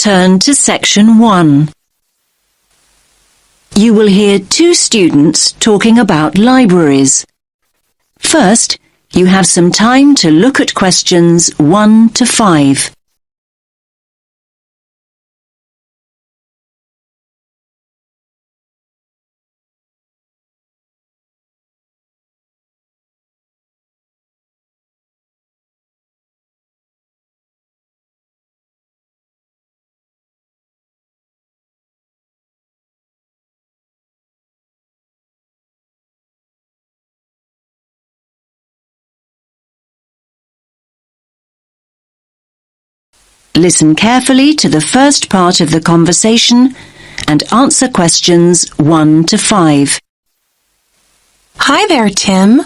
turn to section 1. You will hear two students talking about libraries. First, you have some time to look at questions 1 to 5. Listen carefully to the first part of the conversation and answer questions 1 to 5. Hi there, Tim.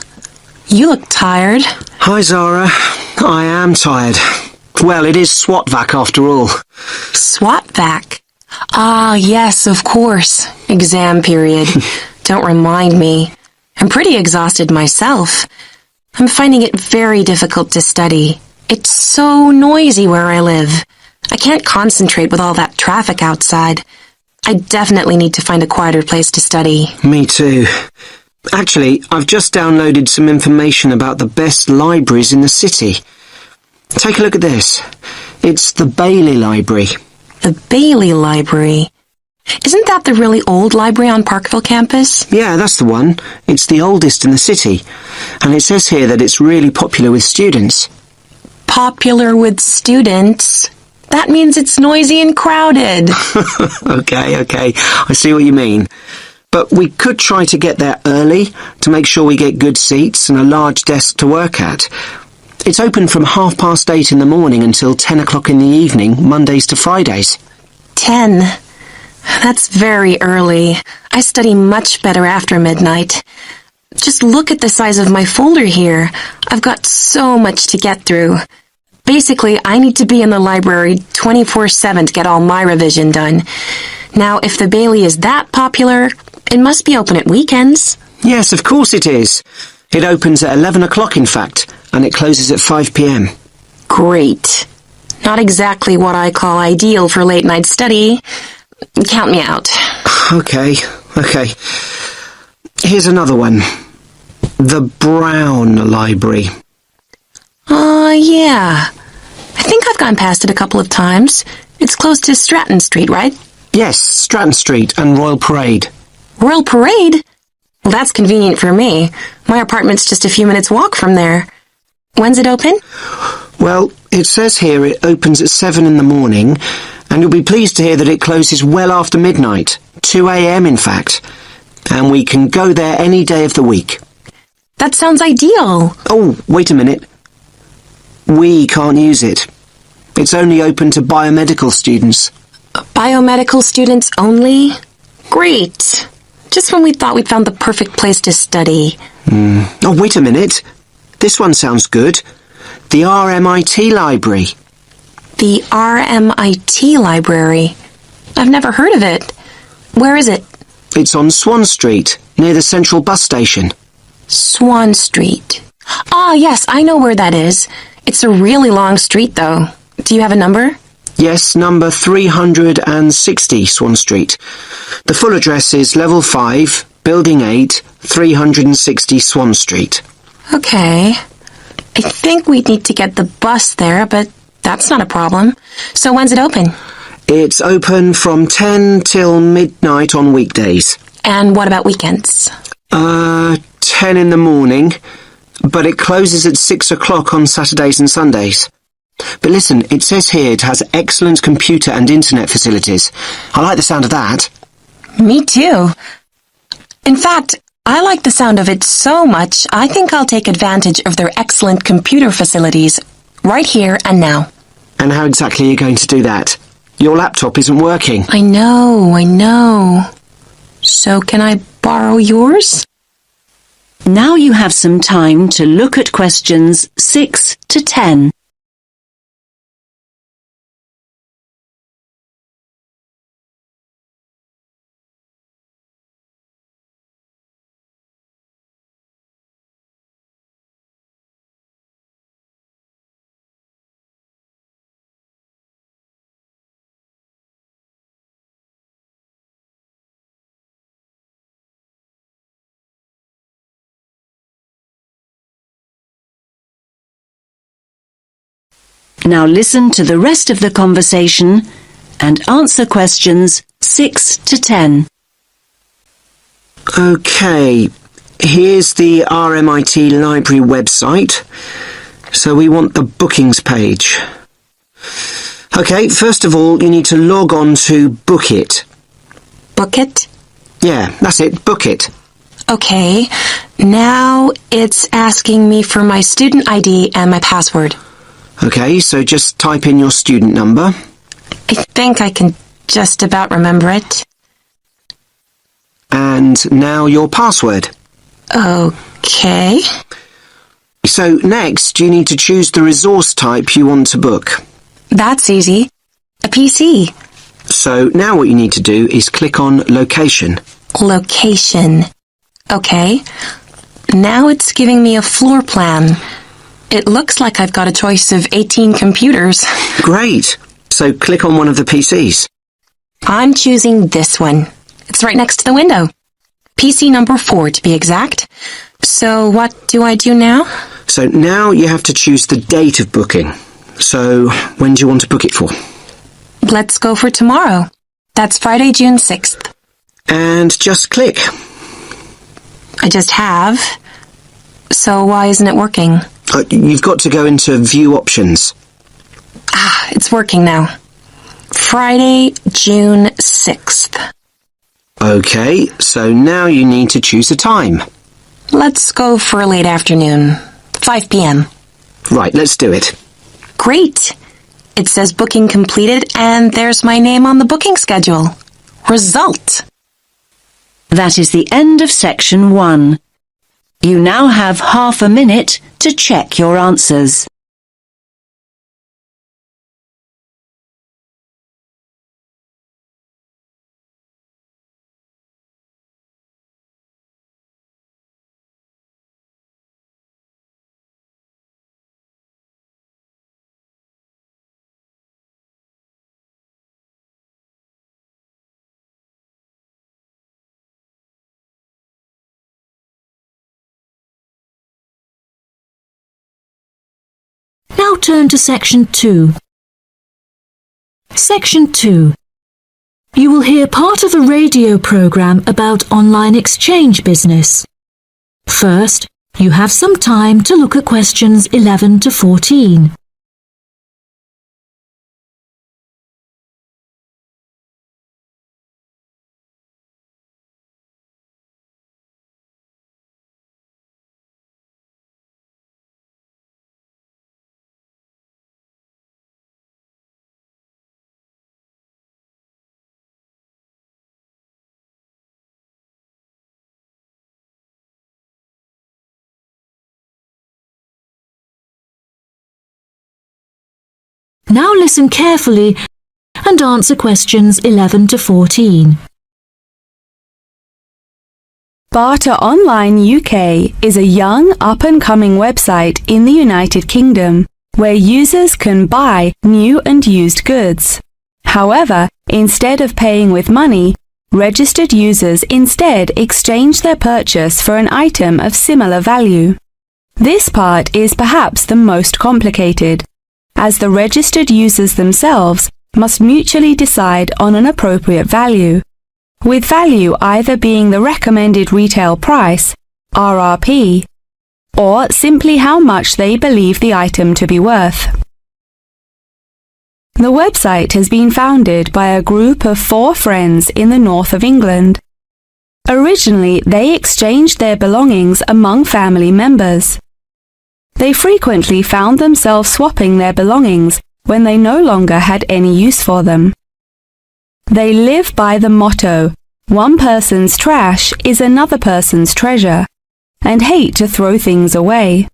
You look tired. Hi, Zara. I am tired. Well, it is SWAT-vac after all. SWAT-vac? Ah, yes, of course. Exam period. Don't remind me. I'm pretty exhausted myself. I'm finding it very difficult to study. It's so noisy where I live. I can't concentrate with all that traffic outside. I definitely need to find a quieter place to study. Me too. Actually, I've just downloaded some information about the best libraries in the city. Take a look at this. It's the Bailey Library. The Bailey Library? Isn't that the really old library on Parkville campus? Yeah, that's the one. It's the oldest in the city. And it says here that it's really popular with students. Popular with students? That means it's noisy and crowded. Okay. I see what you mean. But we could try to get there early to make sure we get good seats and a large desk to work at. It's open from 8:30 in the morning until 10 o'clock in the evening, Mondays to Fridays. 10? That's very early. I study much better after midnight. Just look at the size of my folder here. I've got so much to get through. Basically, I need to be in the library 24/7 to get all my revision done. Now, if the Bailey is that popular, it must be open at weekends. Yes, of course it is. It opens at 11 o'clock, in fact, and it closes at 5 p.m. Great. Not exactly what I call ideal for late-night study. Count me out. Okay. Here's another one. The Brown Library. Yeah. I think I've gone past it a couple of times. It's close to Stratton Street, right? Yes, Stratton Street and Royal Parade. Royal Parade? Well, that's convenient for me. My apartment's just a few minutes' walk from there. When's it open? Well, it says here it opens at 7 in the morning, and you'll be pleased to hear that it closes well after midnight, 2 a.m. in fact. And we can go there any day of the week. That sounds ideal. Oh, wait a minute. We can't use it. It's only open to biomedical students. Biomedical students only? Great. Just when we thought we'd found the perfect place to study. Oh, wait a minute. This one sounds good. The RMIT Library. The RMIT Library? I've never heard of it. Where is it? It's on Swan Street, near the Central Bus Station. Swan Street. Ah, yes, I know where that is. It's a really long street, though. Do you have a number? Yes, number 360 Swan Street. The full address is Level 5, Building 8, 360 Swan Street. Okay. I think we'd need to get the bus there, but that's not a problem. So when's it open? It's open from 10 till midnight on weekdays. And what about weekends? 10 in the morning, but it closes at 6 o'clock on Saturdays and Sundays. But listen, it says here it has excellent computer and internet facilities. I like the sound of that. Me too. In fact, I like the sound of it so much, I think I'll take advantage of their excellent computer facilities right here and now. And how exactly are you going to do that? Your laptop isn't working. I know. So can I borrow yours? Now you have some time to look at questions 6 to 10. Now listen to the rest of the conversation and answer questions 6 to 10. Okay, here's the RMIT Library website. So we want the bookings page. Okay, first of all, you need to log on to Book It. Book it? Yeah, that's it, Book It. Okay, now it's asking me for my student ID and my password. Okay, so just type in your student number. I think I can just about remember it. And now your password. Okay. So next, you need to choose the resource type you want to book. That's easy. A PC. So now what you need to do is click on Location. Location. Okay. Now it's giving me a floor plan. It looks like I've got a choice of 18 computers. Great! So click on one of the PCs. I'm choosing this one. It's right next to the window. PC number 4 to be exact. So what do I do now? So now you have to choose the date of booking. So when do you want to book it for? Let's go for tomorrow. That's Friday, June 6th. And just click. I just have. So why isn't it working? You've got to go into View Options. Ah, it's working now. Friday, June 6th. Okay, so now you need to choose a time. Let's go for late afternoon. 5 p.m. Right, let's do it. Great! It says booking completed and there's my name on the booking schedule. Result! That is the end of section 1. You now have half a minute to check your answers. Now turn to Section 2. Section 2. You will hear part of a radio program about online exchange business. First, you have some time to look at questions 11 to 14. Now listen carefully and answer questions 11 to 14. Barter Online UK is a young, up-and-coming website in the United Kingdom where users can buy new and used goods. However, instead of paying with money, registered users instead exchange their purchase for an item of similar value. This part is perhaps the most complicated, as the registered users themselves must mutually decide on an appropriate value, with value either being the recommended retail price, RRP, or simply how much they believe the item to be worth. The website has been founded by a group of 4 friends in the north of England. Originally, they exchanged their belongings among family members. They frequently found themselves swapping their belongings when they no longer had any use for them. They live by the motto, one person's trash is another person's treasure, and hate to throw things away.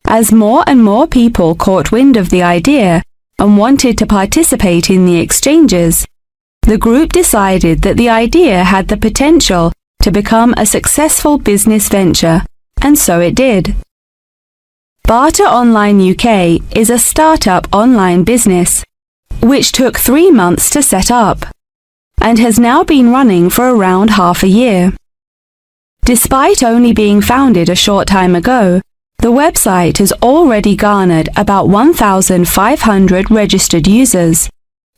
As more and more people caught wind of the idea and wanted to participate in the exchanges, the group decided that the idea had the potential to become a successful business venture, and so it did. Barter Online UK is a startup online business, which took 3 months to set up, and has now been running for around half a year. Despite only being founded a short time ago, The website has already garnered about 1,500 registered users,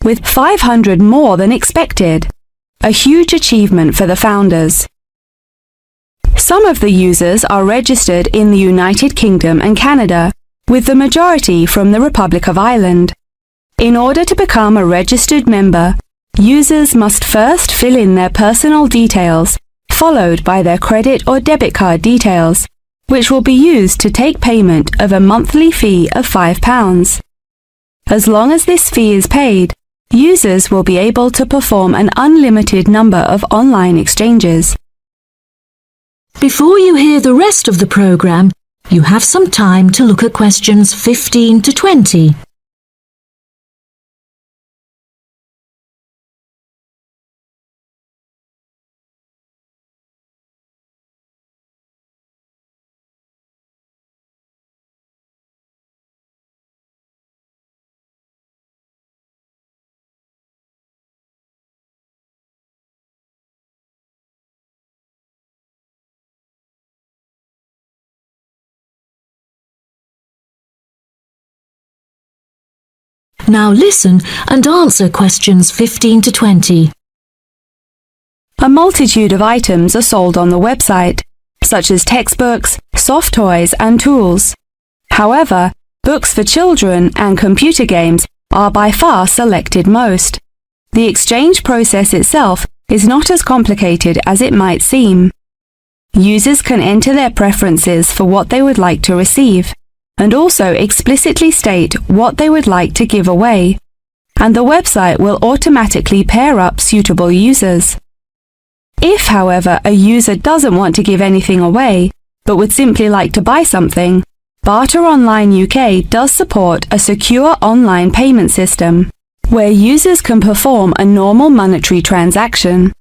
with 500 more than expected, a huge achievement for the founders. Some of the users are registered in the United Kingdom and Canada, with the majority from the Republic of Ireland. In order to become a registered member, users must first fill in their personal details, followed by their credit or debit card details, which will be used to take payment of a monthly fee of £5. As long as this fee is paid, users will be able to perform an unlimited number of online exchanges. Before you hear the rest of the programme, you have some time to look at questions 15 to 20. Now listen and answer questions 15 to 20. A multitude of items are sold on the website, such as textbooks, soft toys and tools. However, books for children and computer games are by far selected most. The exchange process itself is not as complicated as it might seem. Users can enter their preferences for what they would like to receive, and also explicitly state what they would like to give away, and the website will automatically pair up suitable users. If, however, a user doesn't want to give anything away, but would simply like to buy something, Barter Online UK does support a secure online payment system, where users can perform a normal monetary transaction.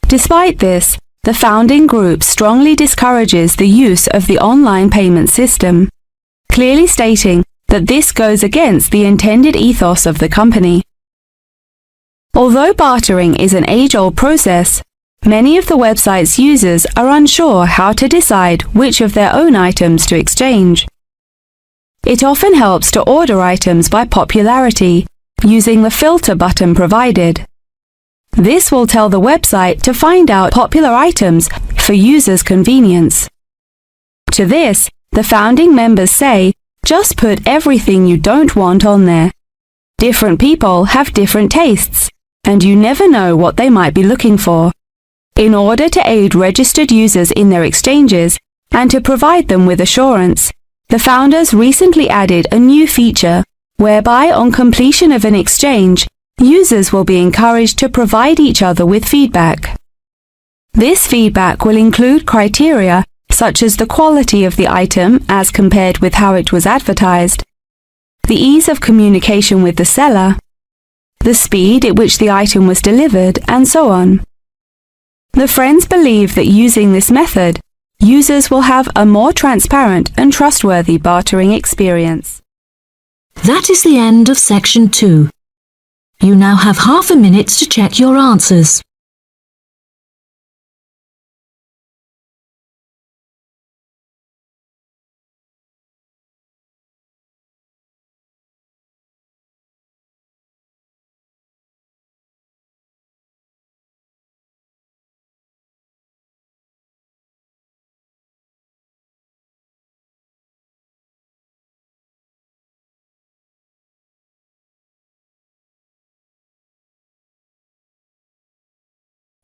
Despite this, the founding group strongly discourages the use of the online payment system, clearly stating that this goes against the intended ethos of the company. Although bartering is an age-old process, many of the website's users are unsure how to decide which of their own items to exchange. It often helps to order items by popularity, using the filter button provided. This will tell the website to find out popular items for users' convenience. To this, the founding members say, just put everything you don't want on there. Different people have different tastes, and you never know what they might be looking for. In order to aid registered users in their exchanges and to provide them with assurance, the founders recently added a new feature whereby on completion of an exchange, users will be encouraged to provide each other with feedback. This feedback will include criteria such as the quality of the item as compared with how it was advertised, the ease of communication with the seller, the speed at which the item was delivered, and so on. The friends believe that using this method, users will have a more transparent and trustworthy bartering experience. That is the end of section 2. You now have half a minute to check your answers.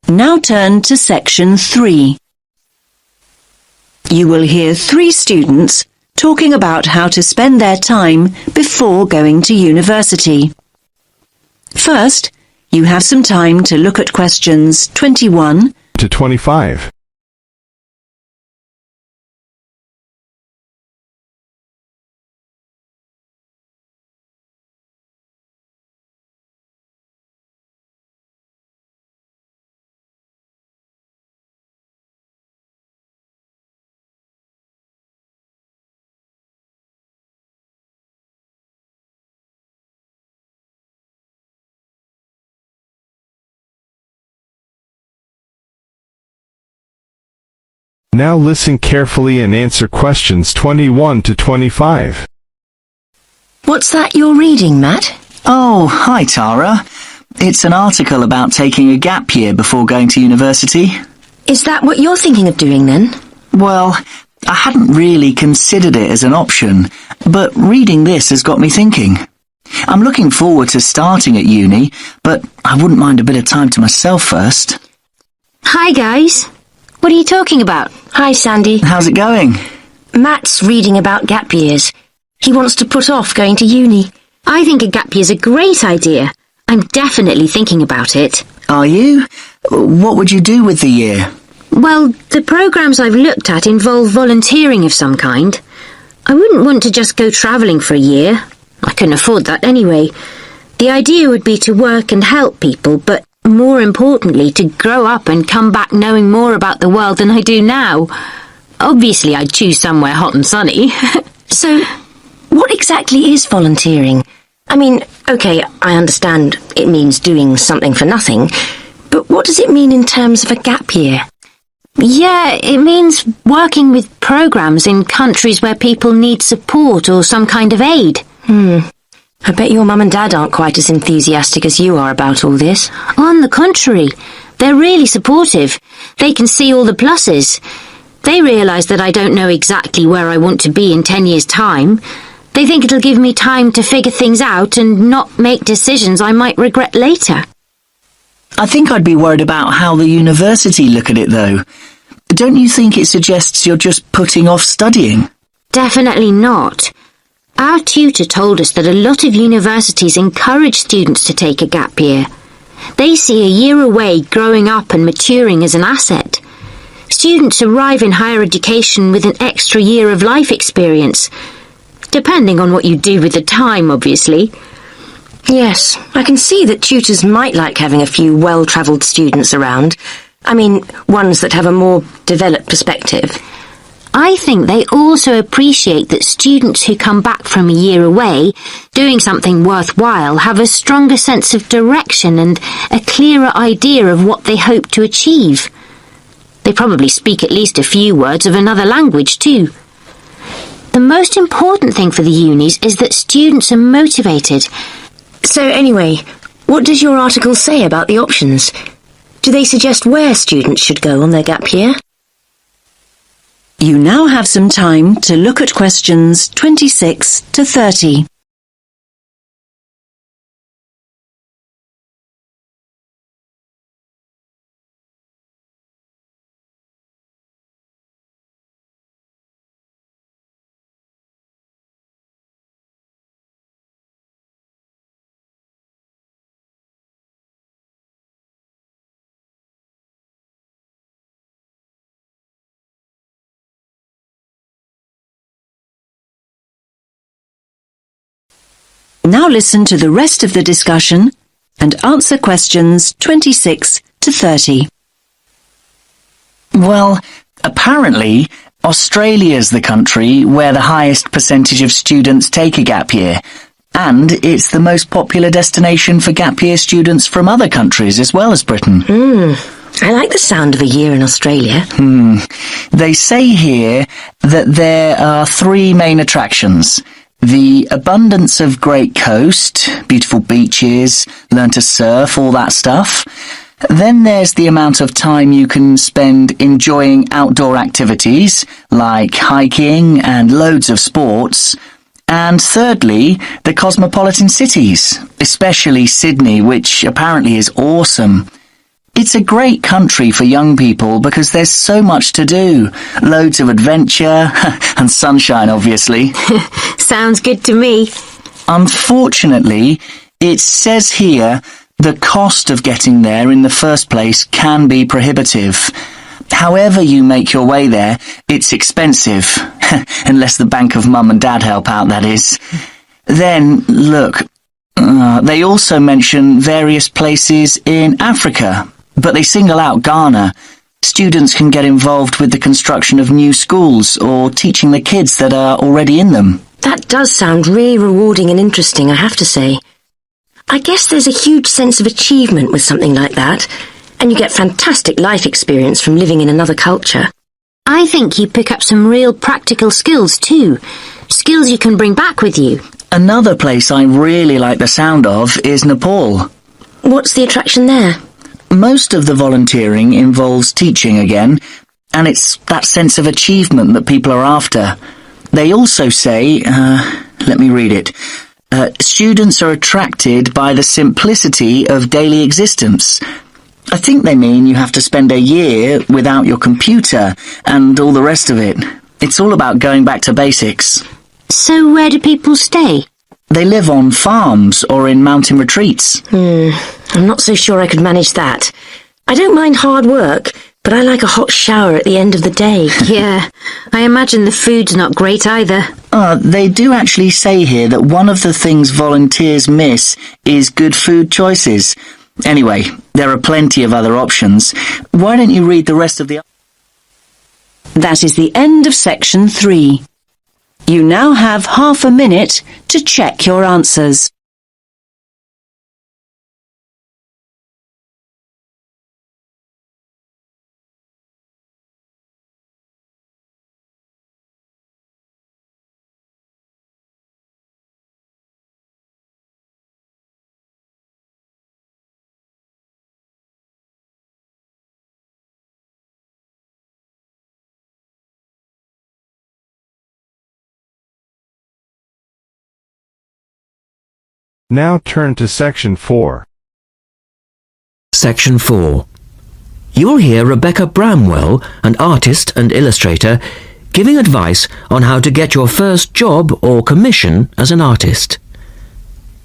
Now turn to section 3. You will hear 3 students talking about how to spend their time before going to university. First, you have some time to look at questions 21 to 25. Now listen carefully and answer questions 21 to 25. What's that you're reading, Matt? Oh, hi Tara. It's an article about taking a gap year before going to university. Is that what you're thinking of doing then? Well, I hadn't really considered it as an option, but reading this has got me thinking. I'm looking forward to starting at uni, but I wouldn't mind a bit of time to myself first. Hi guys. What are you talking about? Hi, Sandy. How's it going? Matt's reading about gap years. He wants to put off going to uni. I think a gap year's a great idea. I'm definitely thinking about it. Are you? What would you do with the year? Well, the programmes I've looked at involve volunteering of some kind. I wouldn't want to just go travelling for a year. I couldn't afford that anyway. The idea would be to work and help people, but more importantly, to grow up and come back knowing more about the world than I do now. Obviously, I'd choose somewhere hot and sunny. So, what exactly is volunteering? I mean, OK, I understand it means doing something for nothing, but what does it mean in terms of a gap year? Yeah, it means working with programmes in countries where people need support or some kind of aid. I bet your mum and dad aren't quite as enthusiastic as you are about all this. On the contrary, they're really supportive. They can see all the pluses. They realise that I don't know exactly where I want to be in 10 years' time. They think it'll give me time to figure things out and not make decisions I might regret later. I think I'd be worried about how the university look at it, though. Don't you think it suggests you're just putting off studying? Definitely not. Our tutor told us that a lot of universities encourage students to take a gap year. They see a year away growing up and maturing as an asset. Students arrive in higher education with an extra year of life experience, depending on what you do with the time, obviously. Yes, I can see that tutors might like having a few well-travelled students around. I mean, ones that have a more developed perspective. I think they also appreciate that students who come back from a year away, doing something worthwhile, have a stronger sense of direction and a clearer idea of what they hope to achieve. They probably speak at least a few words of another language too. The most important thing for the unis is that students are motivated. So anyway, what does your article say about the options? Do they suggest where students should go on their gap year? You now have some time to look at questions 26 to 30. Now listen to the rest of the discussion and answer questions 26 to 30. Well, apparently, Australia's the country where the highest percentage of students take a gap year, and it's the most popular destination for gap year students from other countries as well as Britain. I like the sound of a year in Australia. They say here that there are three main attractions. The abundance of great coast, beautiful beaches, learn to surf, all that stuff. Then there's the amount of time you can spend enjoying outdoor activities, like hiking and loads of sports. And thirdly, the cosmopolitan cities, especially Sydney, which apparently is awesome. It's a great country for young people because there's so much to do. Loads of adventure, and sunshine, obviously. Sounds good to me. Unfortunately, it says here the cost of getting there in the first place can be prohibitive. However you make your way there, it's expensive. Unless the bank of mum and dad help out, that is. Then, look, they also mention various places in Africa, but they single out Ghana. Students can get involved with the construction of new schools or teaching the kids that are already in them. That does sound really rewarding and interesting, I have to say. I guess there's a huge sense of achievement with something like that, and you get fantastic life experience from living in another culture. I think you pick up some real practical skills too. Skills you can bring back with you. Another place I really like the sound of is Nepal. What's the attraction there? Most of the volunteering involves teaching again, and it's that sense of achievement that people are after. They also say, let me read it, students are attracted by the simplicity of daily existence. I think they mean you have to spend a year without your computer and all the rest of it. It's all about going back to basics. So where do people stay? They live on farms or in mountain retreats. I'm not so sure I could manage that. I don't mind hard work, but I like a hot shower at the end of the day. Yeah, I imagine the food's not great either. They do actually say here that one of the things volunteers miss is good food choices. Anyway, there are plenty of other options. Why don't you read the rest of the... That is the end of section 3. You now have half a minute to check your answers. Now turn to Section 4. Section 4. You'll hear Rebecca Bramwell, an artist and illustrator, giving advice on how to get your first job or commission as an artist.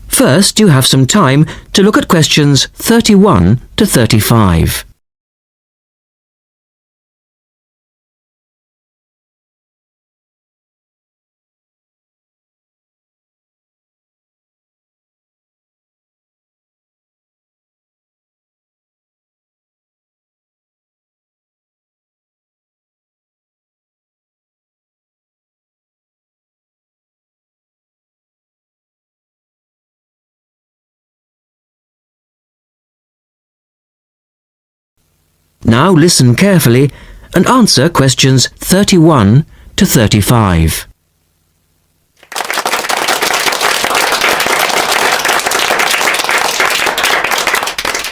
First, you have some time to look at questions 31 to 35. Now listen carefully and answer questions 31 to 35.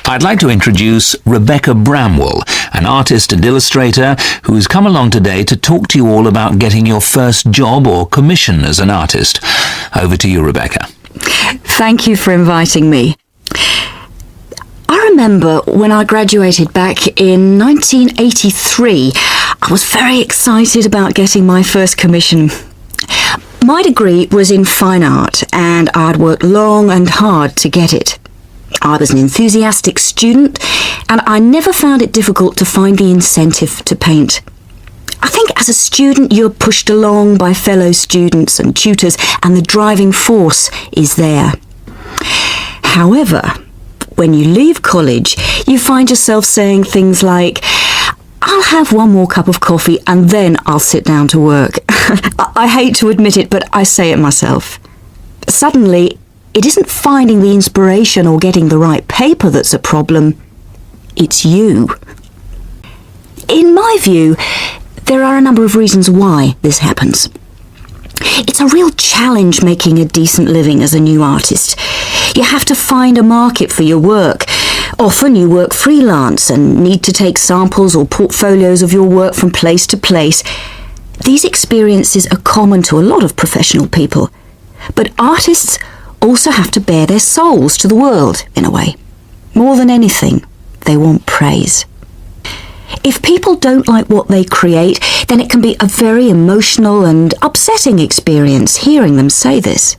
I'd like to introduce Rebecca Bramwell, an artist and illustrator who's come along today to talk to you all about getting your first job or commission as an artist. Over to you, Rebecca. Thank you for inviting me. I remember when I graduated back in 1983, I was very excited about getting my first commission. My degree was in fine art and I'd worked long and hard to get it. I was an enthusiastic student and I never found it difficult to find the incentive to paint. I think as a student you're pushed along by fellow students and tutors and the driving force is there. However, when you leave college, you find yourself saying things like, I'll have one more cup of coffee and then I'll sit down to work. I hate to admit it, but I say it myself. Suddenly, it isn't finding the inspiration or getting the right paper that's a problem. It's you. In my view, there are a number of reasons why this happens. It's a real challenge making a decent living as a new artist. You have to find a market for your work. Often you work freelance and need to take samples or portfolios of your work from place to place. These experiences are common to a lot of professional people. But artists also have to bare their souls to the world, in a way. More than anything, they want praise. If people don't like what they create, then it can be a very emotional and upsetting experience hearing them say this.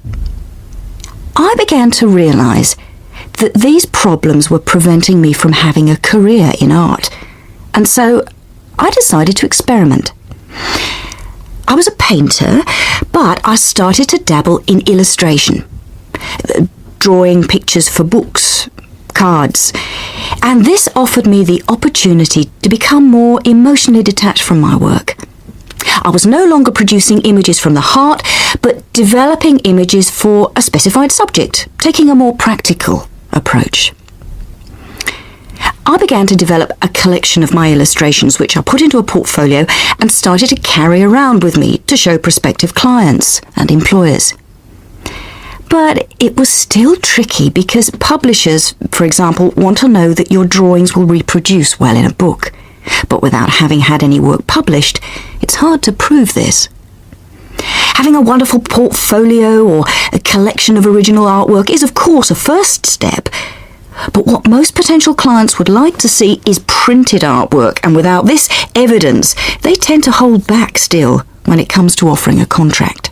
I began to realise that these problems were preventing me from having a career in art, and so I decided to experiment. I was a painter, but I started to dabble in illustration, drawing pictures for books, cards, and this offered me the opportunity to become more emotionally detached from my work. I was no longer producing images from the heart, but developing images for a specified subject, taking a more practical approach. I began to develop a collection of my illustrations, which I put into a portfolio and started to carry around with me to show prospective clients and employers. But it was still tricky because publishers, for example, want to know that your drawings will reproduce well in a book. But without having had any work published, it's hard to prove this. Having a wonderful portfolio or a collection of original artwork is, of course, a first step. But what most potential clients would like to see is printed artwork, and without this evidence, they tend to hold back still when it comes to offering a contract.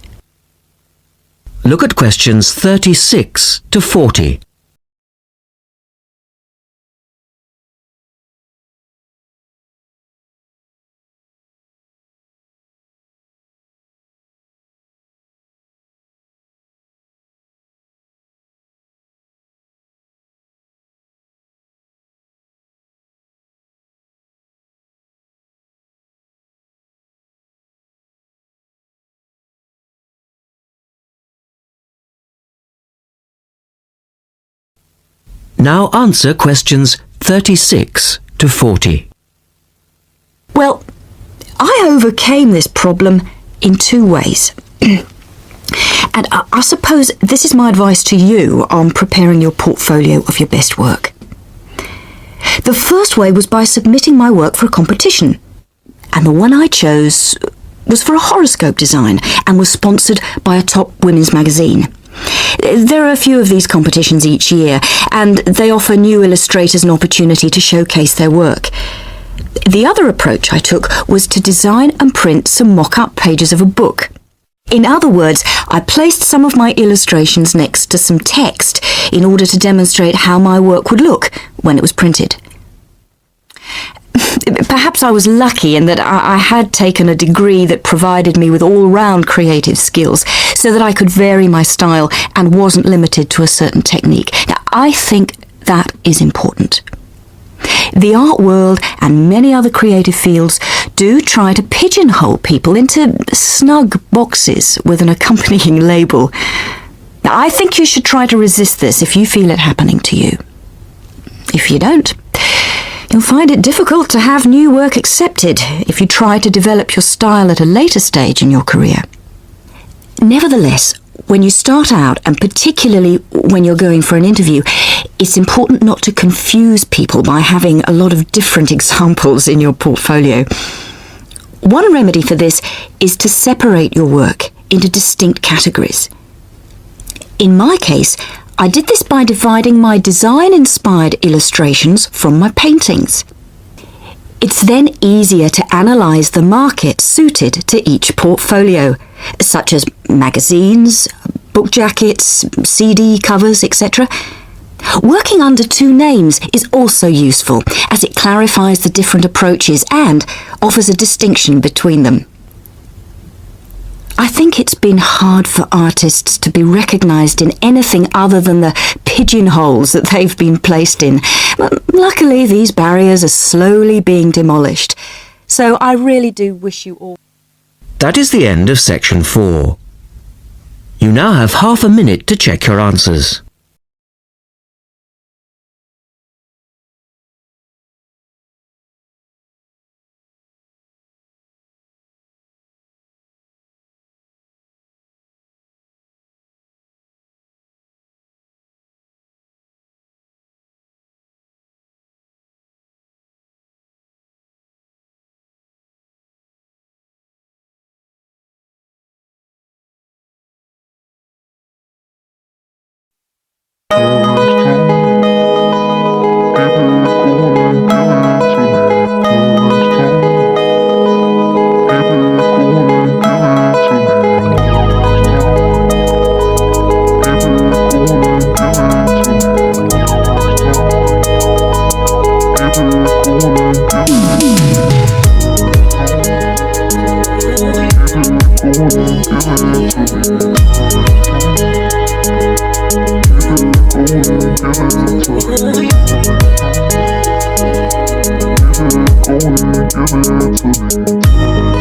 Look at questions 36 to 40. Now answer questions 36 to 40. Well, I overcame this problem in two ways. And I suppose this is my advice to you on preparing your portfolio of your best work. The first way was by submitting my work for a competition. And the one I chose was for a horoscope design and was sponsored by a top women's magazine. There are a few of these competitions each year, and they offer new illustrators an opportunity to showcase their work. The other approach I took was to design and print some mock-up pages of a book. In other words, I placed some of my illustrations next to some text in order to demonstrate how my work would look when it was printed. Perhaps I was lucky in that I had taken a degree that provided me with all-round creative skills so that I could vary my style and wasn't limited to a certain technique. Now, I think that is important. The art world and many other creative fields do try to pigeonhole people into snug boxes with an accompanying label. Now, I think you should try to resist this if you feel it happening to you. If you don't, you'll find it difficult to have new work accepted if you try to develop your style at a later stage in your career. Nevertheless, when you start out, and particularly when you're going for an interview, it's important not to confuse people by having a lot of different examples in your portfolio. One remedy for this is to separate your work into distinct categories. In my case, I did this by dividing my design-inspired illustrations from my paintings. It's then easier to analyse the market suited to each portfolio, such as magazines, book jackets, CD covers, etc. Working under two names is also useful, as it clarifies the different approaches and offers a distinction between them. I think it's been hard for artists to be recognised in anything other than the pigeonholes that they've been placed in. But luckily, these barriers are slowly being demolished. So I really do wish you all... That is the end of section 4. You now have half a minute to check your answers. Give it to me.